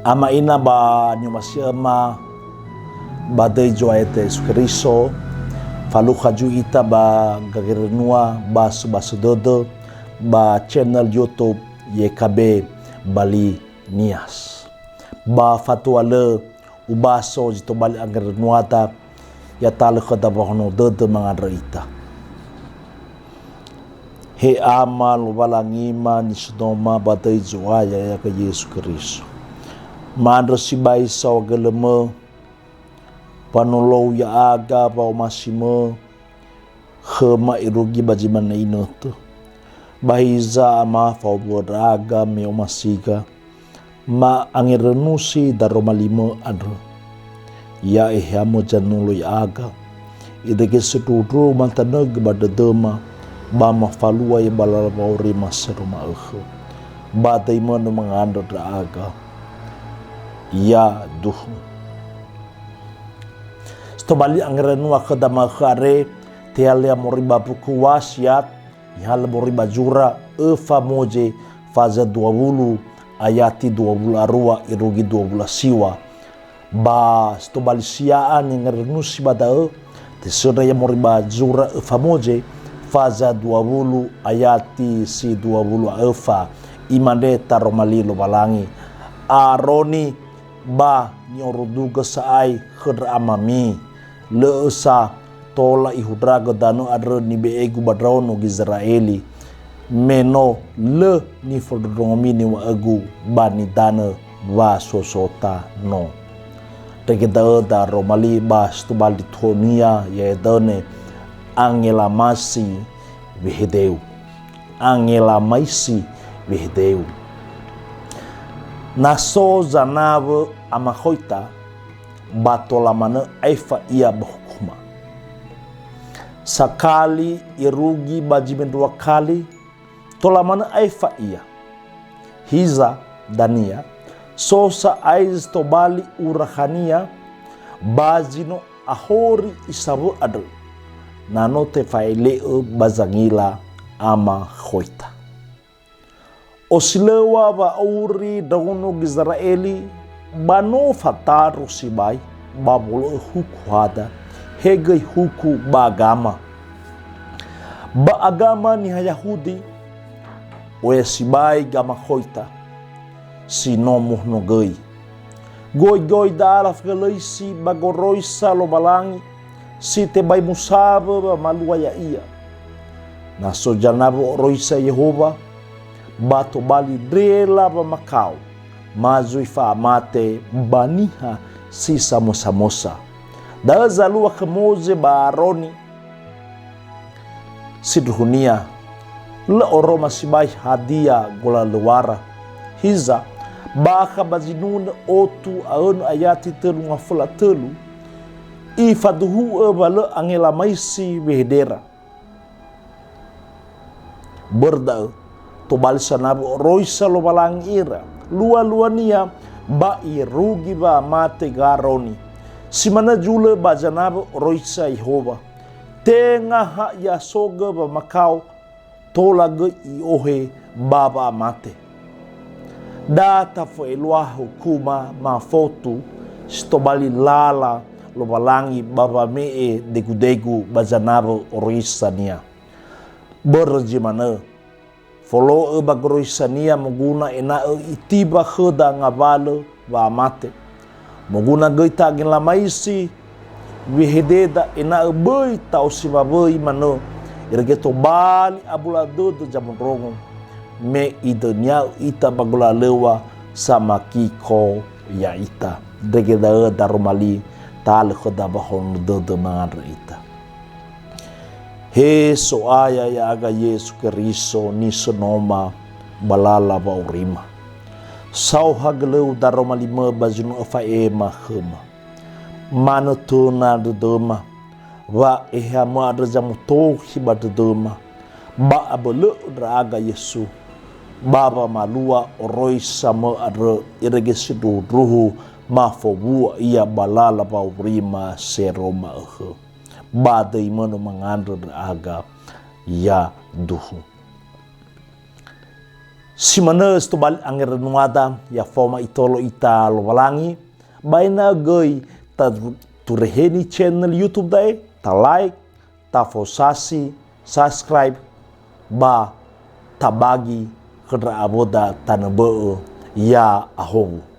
Ama ina ba nyumasiama badai joaete Yesu Kristo faluha ju ita ba gagerenua ba subasododo ba channel YouTube YKB Bali Nias ba fatuale ubaso jito bali agarenuata ya talo kada bahono dodo mga ita he amal walangima ni sudoma badai joaya ya ke Yesu Kristo mandro si bai saw geleme panolow ya aga pa umasimo khema irugi bajiman na inoto bahiza ama fa boraga me umasiga ma angirenusi daro malimo adro ya ehamo janulo ya aga idege seturu mantaneg badadema ba mafalua ya balala bauri masaruma akho badai mano mangando da aga ya duhu stobali angrenu akadama khare tealia moriba buku wasiat yal moriba jura famoje faza 20 ayati 20 arua irugi 20 siwa ba stobali siaan yang ngerenusi badao tesura ya moriba jura famoje faza 20 ayati si 20 efa imande taromalilo balangi aroni ba nyoroduga saai khedra amami leusa tola ihudraga dano adro ni beegu badrono Israeli meno le ni fordrongomi ni wa agu bani dana wa sosota no tegeda da romali bas tu bali tonia ya done angela masi vehedeu angela maisi vehedeu naso zanave amahoita batolamana aifa ia bahukuma sakali irugi bajimen 2 kali tolamana aifa ia hiza dania sosa aiz tobali urahania bazino ahori isabu adru nanote faileo bazangila ama hoita osilewa ba uri dagono Israeli bano fataru sibai babolo huku hada hegai huku ba agama ni Yahudi we sibai gama hoita sinomuh no goy da alaf galaisi bagoroisa lo balangi si te bai musaba ba malua ya ia naso janabo roisa Yehova bato bali drela ba makau mazui fa mate baniha si samosa da zalua kemoze ba aroni sidhunia la oroma sibai hadia gola luara hiza baka bazinuna otu aun ayati telu ngafula telu ifaduhu ebala angela maisi behdera berda to balsanabu roisa lo balangira lua nia ba irugi ba mate garoni simana jule ba janabu roisa Yehova tenga ha ya soga ba makau tolaga i ohe baba mate data fo elua hukuma ma fotu stobali lala lo balangi baba mee degu bazanabo roisa nia berjimana follow bagroisania muguna ena itiba kheda ngabalo wa mate muguna goita gin lamaisi wihededa ena boy tau sibaboy mano irgeto bali abulado do jamrongo me idonya ita bagula lewa sama kiko ya ita degeda darumali tal kheda bahon do mangar ita he soaya ya aga Yesu Kristo ni sonoma balala ba urima sau hagleu daroma lima bazunu afa ema khema manutuna dodoma wa ehama adzamu to hiba dodoma ba abulu draga Yesu baba malua oroi sama adro iregesidu ruhu mafobua ia balala ba urima seroma akh badai mano mangandro aga ya duhu Si mana stubal angin nuada ya forma itolo ita lobalangi baina goi ta tureheni channel YouTube dae ta like ta fosasi subscribe ba ta bagi kedra aboda tanebe ya ahobu.